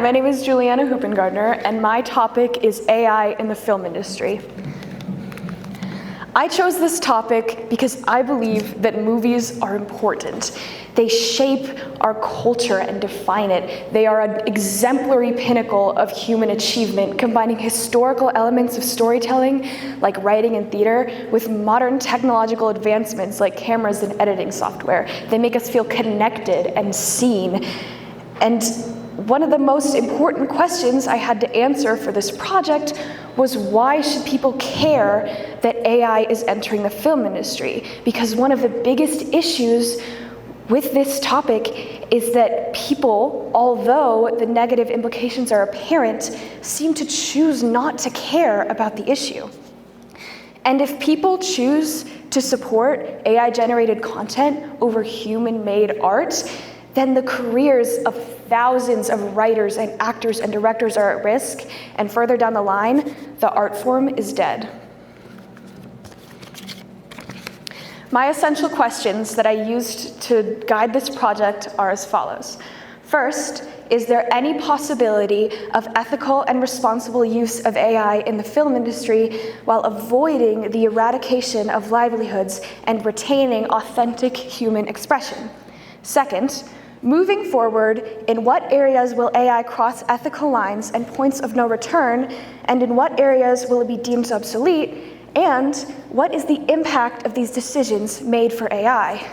my name is Julianna Hoopengardner, and my topic is AI in the film industry. I chose this topic because I believe that movies are important. They shape our culture and define it. They are an exemplary pinnacle of human achievement, combining historical elements of storytelling, like writing and theater, with modern technological advancements like cameras and editing software. They make us feel connected and seen. And one of the most important questions I had to answer for this project was, why should people care that AI is entering the film industry? Because one of the biggest issues with this topic is that people, although the negative implications are apparent, seem to choose not to care about the issue. And if people choose to support AI-generated content over human-made art, then the careers of thousands of writers and actors and directors are at risk, and further down the line, the art form is dead. My essential questions that I used to guide this project are as follows. First, is there any possibility of ethical and responsible use of AI in the film industry while avoiding the eradication of livelihoods and retaining authentic human expression? Second, moving forward, in what areas will AI cross ethical lines and points of no return, and in what areas will it be deemed obsolete, and what is the impact of these decisions made for AI?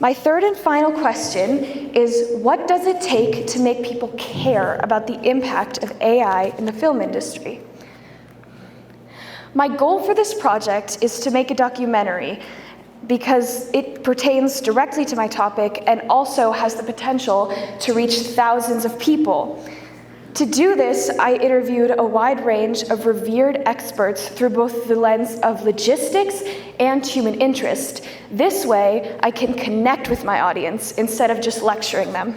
My third and final question is, what does it take to make people care about the impact of AI in the film industry? My goal for this project is to make a documentary because it pertains directly to my topic and also has the potential to reach thousands of people. To do this, I interviewed a wide range of revered experts through both the lens of logistics and human interest. This way, I can connect with my audience instead of just lecturing them.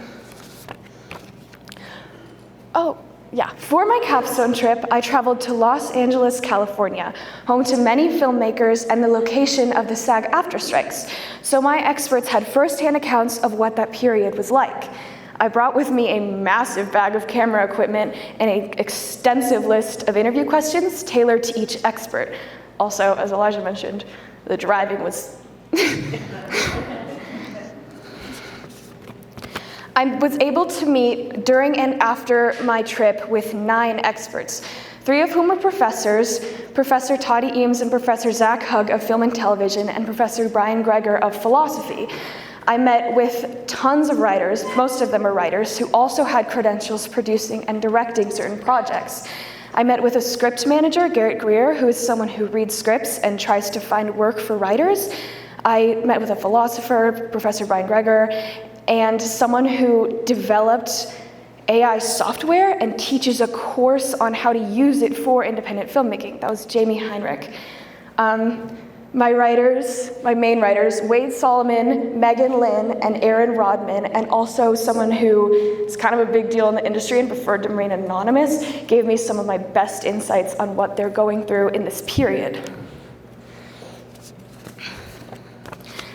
For my Capstone trip, I traveled to Los Angeles, California, home to many filmmakers and the location of the SAG-AFTRA strikes. So my experts had firsthand accounts of what that period was like. I brought with me a massive bag of camera equipment and an extensive list of interview questions tailored to each expert. Also, as Elijah mentioned, the driving was I was able to meet during and after my trip with 9 experts, 3 of whom were professors, Professor Toddy Eames and Professor Zach Hugg of Film and Television, and Professor Brian Greger of Philosophy. I met with tons of writers, most of them are writers, who also had credentials producing and directing certain projects. I met with a script manager, Garrett Greer, who is someone who reads scripts and tries to find work for writers. I met with a philosopher, Professor Brian Greger, and someone who developed AI software and teaches a course on how to use it for independent filmmaking. That was Jamie Heinrich. My main writers, Wade Solomon, Megan Lynn, and Aaron Rodman, and also someone who is kind of a big deal in the industry and preferred to remain anonymous, gave me some of my best insights on what they're going through in this period.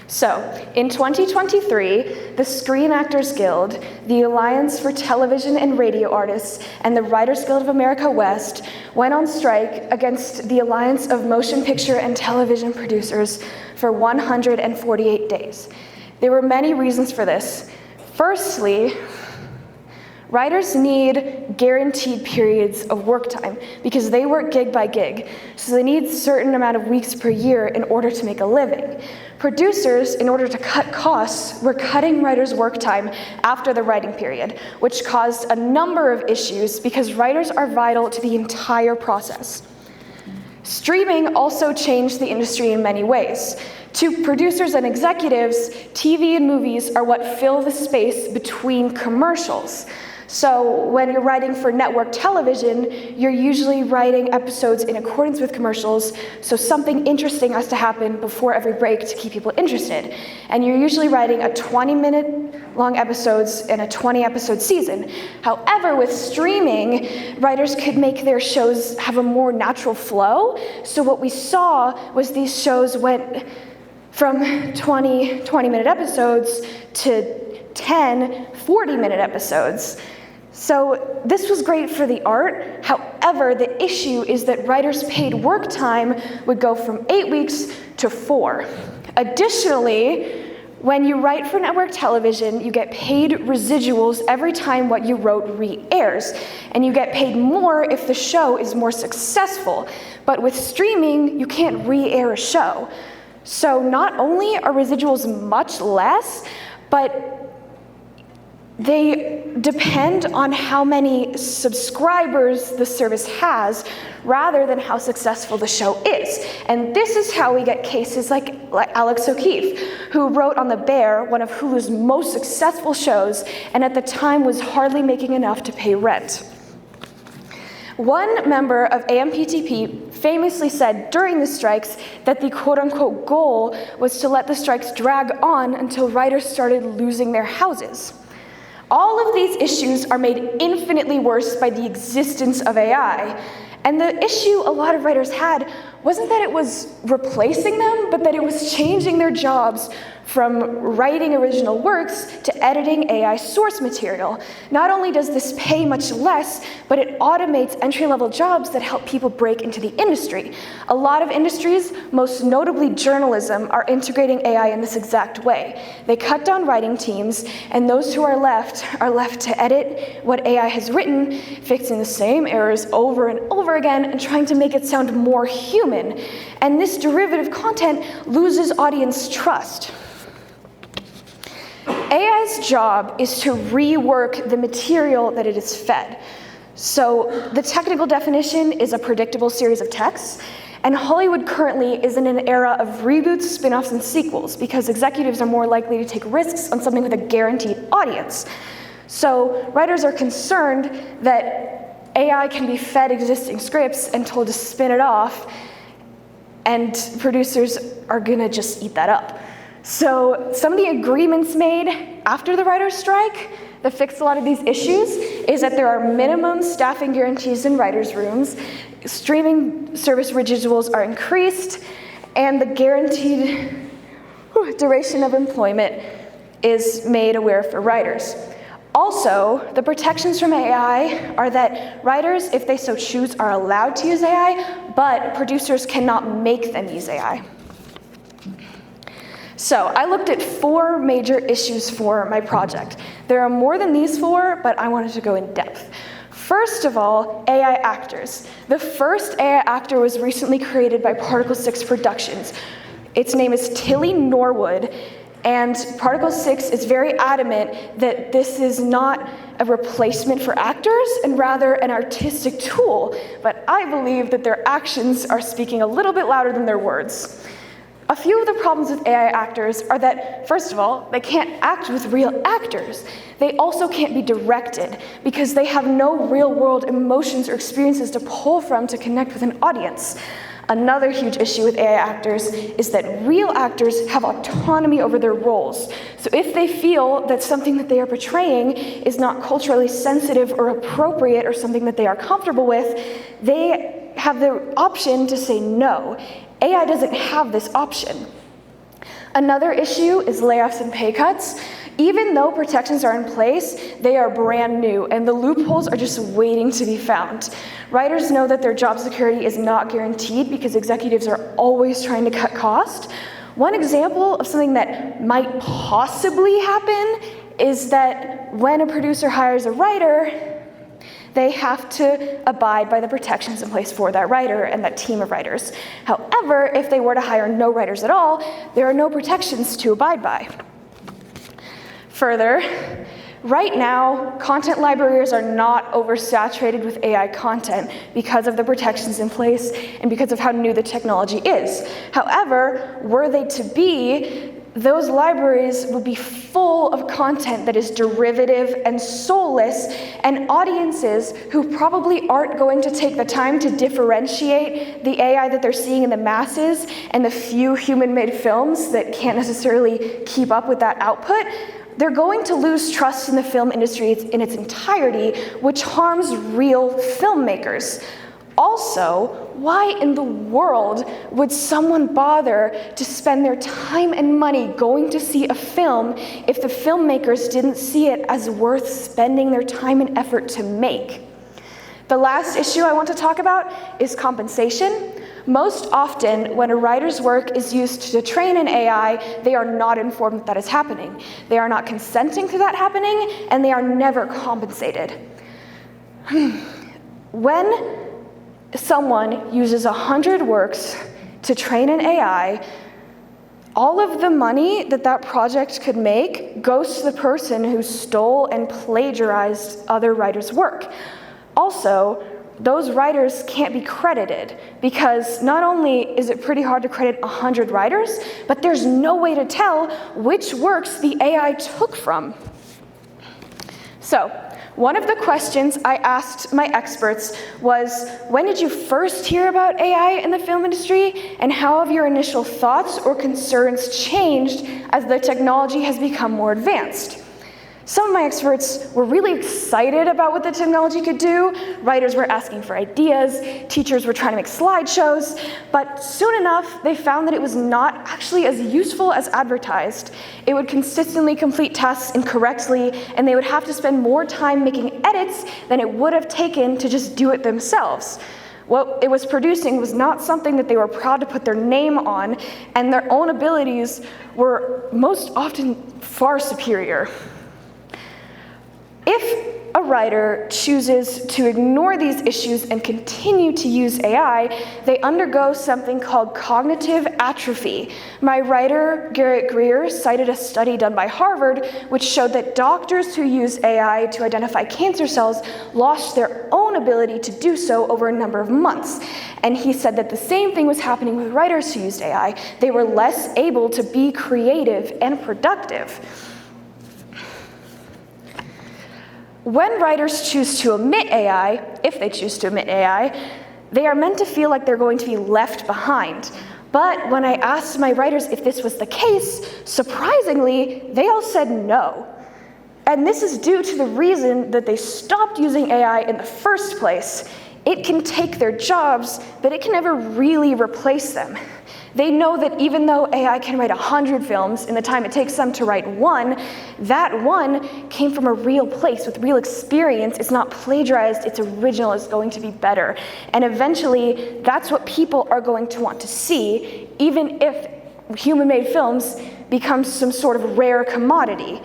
So, in 2023, the Screen Actors Guild, the Alliance for Television and Radio Artists, and the Writers Guild of America West went on strike against the Alliance of Motion Picture and Television Producers for 148 days. There were many reasons for this. Firstly, writers need guaranteed periods of work time because they work gig by gig, so they need a certain amount of weeks per year in order to make a living. Producers, in order to cut costs, were cutting writers' work time after the writing period, which caused a number of issues because writers are vital to the entire process. Streaming also changed the industry in many ways. To producers and executives, TV and movies are what fill the space between commercials. So when you're writing for network television, you're usually writing episodes in accordance with commercials, so something interesting has to happen before every break to keep people interested. And you're usually writing a 20-minute long episodes in a 20-episode season. However, with streaming, writers could make their shows have a more natural flow. So what we saw was these shows went from 20-minute episodes to 10 40-minute episodes. So this was great for the art. However, the issue is that writers' paid work time would go from 8 weeks to 4. Additionally, when you write for network television, you get paid residuals every time what you wrote re-airs, and you get paid more if the show is more successful. But with streaming, you can't re-air a show. So not only are residuals much less, but they depend on how many subscribers the service has rather than how successful the show is. And this is how we get cases like Alex O'Keefe, who wrote on The Bear, one of Hulu's most successful shows, and at the time was hardly making enough to pay rent. One member of AMPTP famously said during the strikes that the quote-unquote goal was to let the strikes drag on until writers started losing their houses. All of these issues are made infinitely worse by the existence of AI. And the issue a lot of writers had wasn't that it was replacing them, but that it was changing their jobs from writing original works to editing AI source material. Not only does this pay much less, but it automates entry-level jobs that help people break into the industry. A lot of industries, most notably journalism, are integrating AI in this exact way. They cut down writing teams, and those who are left to edit what AI has written, fixing the same errors over and over again and trying to make it sound more human. And this derivative content loses audience trust. AI's job is to rework the material that it is fed. So the technical definition is a predictable series of texts, and Hollywood currently is in an era of reboots, spin-offs, and sequels because executives are more likely to take risks on something with a guaranteed audience. So writers are concerned that AI can be fed existing scripts and told to spin it off, and producers are gonna just eat that up. So some of the agreements made after the writers' strike that fixed a lot of these issues is that there are minimum staffing guarantees in writers' rooms, streaming service residuals are increased, and the guaranteed duration of employment is made aware for writers. Also, the protections from AI are that writers, if they so choose, are allowed to use AI, but producers cannot make them use AI. So I looked at 4 major issues for my project. There are more than these 4, but I wanted to go in depth. First of all, AI actors. The first AI actor was recently created by Particle 6 Productions. Its name is Tilly Norwood, and Particle 6 is very adamant that this is not a replacement for actors and rather an artistic tool, but I believe that their actions are speaking a little bit louder than their words. A few of the problems with AI actors are that, first of all, they can't act with real actors. They also can't be directed because they have no real-world emotions or experiences to pull from to connect with an audience. Another huge issue with AI actors is that real actors have autonomy over their roles. So if they feel that something that they are portraying is not culturally sensitive or appropriate or something that they are comfortable with, they have the option to say no. AI doesn't have this option. Another issue is layoffs and pay cuts. Even though protections are in place, they are brand new, and the loopholes are just waiting to be found. Writers know that their job security is not guaranteed because executives are always trying to cut cost. One example of something that might possibly happen is that when a producer hires a writer, they have to abide by the protections in place for that writer and that team of writers. However, if they were to hire no writers at all, there are no protections to abide by. Further, right now, content libraries are not oversaturated with AI content because of the protections in place and because of how new the technology is. However, were they to be, those libraries would be full of content that is derivative and soulless, and audiences who probably aren't going to take the time to differentiate the AI that they're seeing in the masses and the few human-made films that can't necessarily keep up with that output, they're going to lose trust in the film industry in its entirety, which harms real filmmakers. Also, why in the world would someone bother to spend their time and money going to see a film if the filmmakers didn't see it as worth spending their time and effort to make? The last issue I want to talk about is compensation. Most often, when a writer's work is used to train an AI, they are not informed that is happening. They are not consenting to that happening, and they are never compensated. When someone uses 100 works to train an AI, all of the money that that project could make goes to the person who stole and plagiarized other writers' work. Also, those writers can't be credited because not only is it pretty hard to credit 100 writers, but there's no way to tell which works the AI took from. So, one of the questions I asked my experts was, when did you first hear about AI in the film industry, and how have your initial thoughts or concerns changed as the technology has become more advanced? Some of my experts were really excited about what the technology could do. Writers were asking for ideas, teachers were trying to make slideshows, but soon enough, they found that it was not actually as useful as advertised. It would consistently complete tasks incorrectly, and they would have to spend more time making edits than it would have taken to just do it themselves. What it was producing was not something that they were proud to put their name on, and their own abilities were most often far superior. If a writer chooses to ignore these issues and continue to use AI, they undergo something called cognitive atrophy. My writer, Garrett Greer, cited a study done by Harvard which showed that doctors who use AI to identify cancer cells lost their own ability to do so over a number of months. And he said that the same thing was happening with writers who used AI. They were less able to be creative and productive. When writers choose to omit AI, if they choose to omit AI, they are meant to feel like they're going to be left behind. But when I asked my writers if this was the case, surprisingly, they all said no. And this is due to the reason that they stopped using AI in the first place. It can take their jobs, but it can never really replace them. They know that even though AI can write 100 films in the time it takes them to write one, that one came from a real place with real experience. It's not plagiarized, it's original, it's going to be better. And eventually, that's what people are going to want to see, even if human-made films become some sort of rare commodity.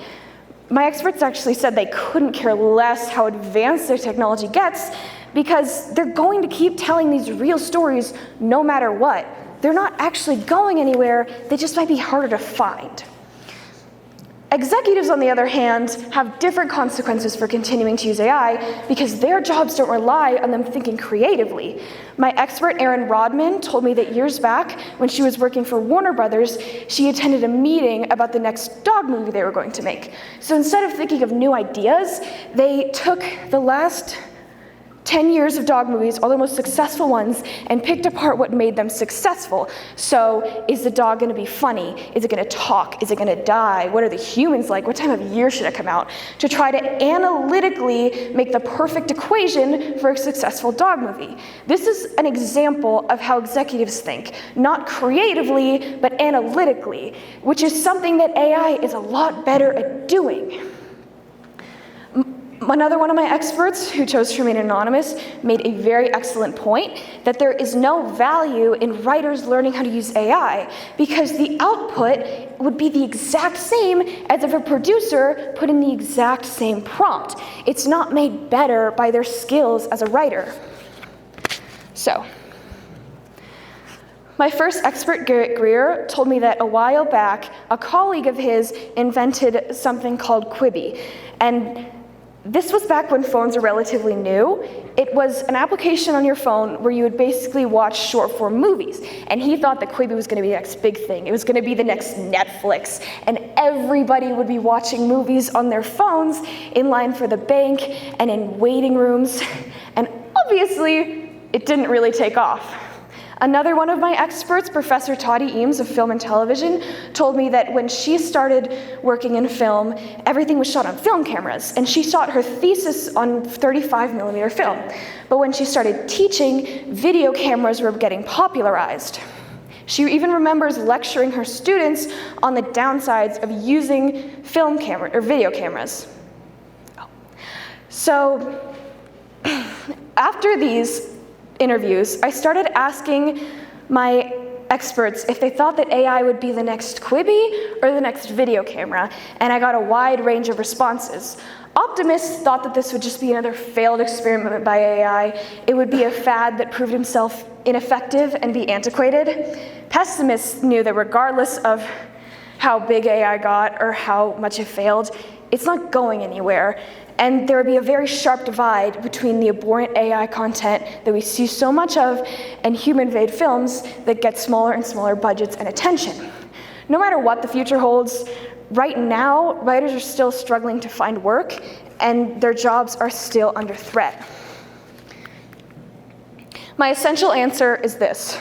My experts actually said they couldn't care less how advanced their technology gets because they're going to keep telling these real stories no matter what. They're not actually going anywhere, they just might be harder to find. Executives, on the other hand, have different consequences for continuing to use AI because their jobs don't rely on them thinking creatively. My expert, Erin Rodman, told me that years back, when she was working for Warner Brothers, she attended a meeting about the next dog movie they were going to make. So instead of thinking of new ideas, they took the last 10 years of dog movies, all the most successful ones, and picked apart what made them successful. So, is the dog gonna be funny? Is it gonna talk? Is it gonna die? What are the humans like? What time of year should it come out? To try to analytically make the perfect equation for a successful dog movie. This is an example of how executives think, not creatively, but analytically, which is something that AI is a lot better at doing. Another one of my experts, who chose to remain anonymous, made a very excellent point that there is no value in writers learning how to use AI because the output would be the exact same as if a producer put in the exact same prompt. It's not made better by their skills as a writer. So, my first expert, Garrett Greer, told me that a while back, a colleague of his invented something called Quibi. And this was back when phones were relatively new. It was an application on your phone where you would basically watch short-form movies. And he thought that Quibi was gonna be the next big thing. It was gonna be the next Netflix. And everybody would be watching movies on their phones in line for the bank and in waiting rooms. And obviously, it didn't really take off. Another one of my experts, Professor Toddy Eames of Film and Television, told me that when she started working in film, everything was shot on film cameras, and she shot her thesis on 35mm film. But when she started teaching, video cameras were getting popularized. She even remembers lecturing her students on the downsides of using film camera or video cameras. So after these interviews, I started asking my experts if they thought that AI would be the next Quibi or the next video camera, and I got a wide range of responses. Optimists thought that this would just be another failed experiment by AI. It would be a fad that proved himself ineffective and be antiquated. Pessimists knew that regardless of how big AI got or how much it failed, it's not going anywhere. And there would be a very sharp divide between the abhorrent AI content that we see so much of and human-made films that get smaller and smaller budgets and attention. No matter what the future holds, right now, writers are still struggling to find work, and their jobs are still under threat. My essential answer is this.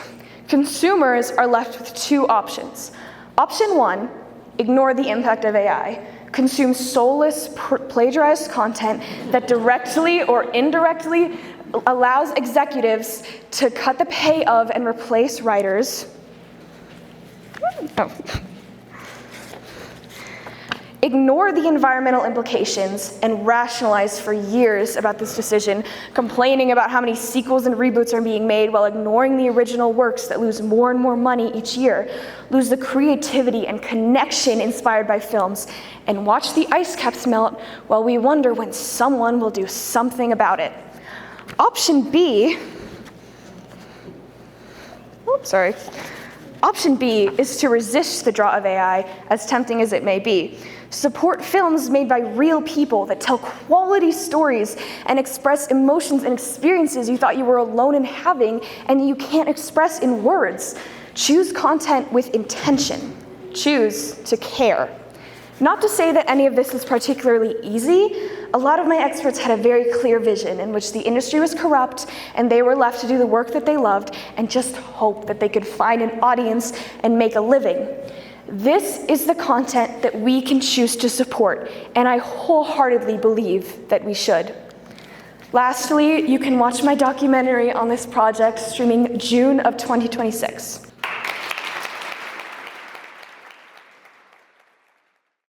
Consumers are left with two options. Option one, ignore the impact of AI. Consume soulless, plagiarized content that directly or indirectly allows executives to cut the pay of and replace writers. Ignore the environmental implications and rationalize for years about this decision, complaining about how many sequels and reboots are being made while ignoring the original works that lose more and more money each year, lose the creativity and connection inspired by films, and watch the ice caps melt while we wonder when someone will do something about it. Option B is to resist the draw of AI, as tempting as it may be. Support films made by real people that tell quality stories and express emotions and experiences you thought you were alone in having and you can't express in words. Choose content with intention. Choose to care. Not to say that any of this is particularly easy. A lot of my experts had a very clear vision in which the industry was corrupt and they were left to do the work that they loved and just hope that they could find an audience and make a living. This is the content that we can choose to support, and I wholeheartedly believe that we should. Lastly, you can watch my documentary on this project streaming June of 2026.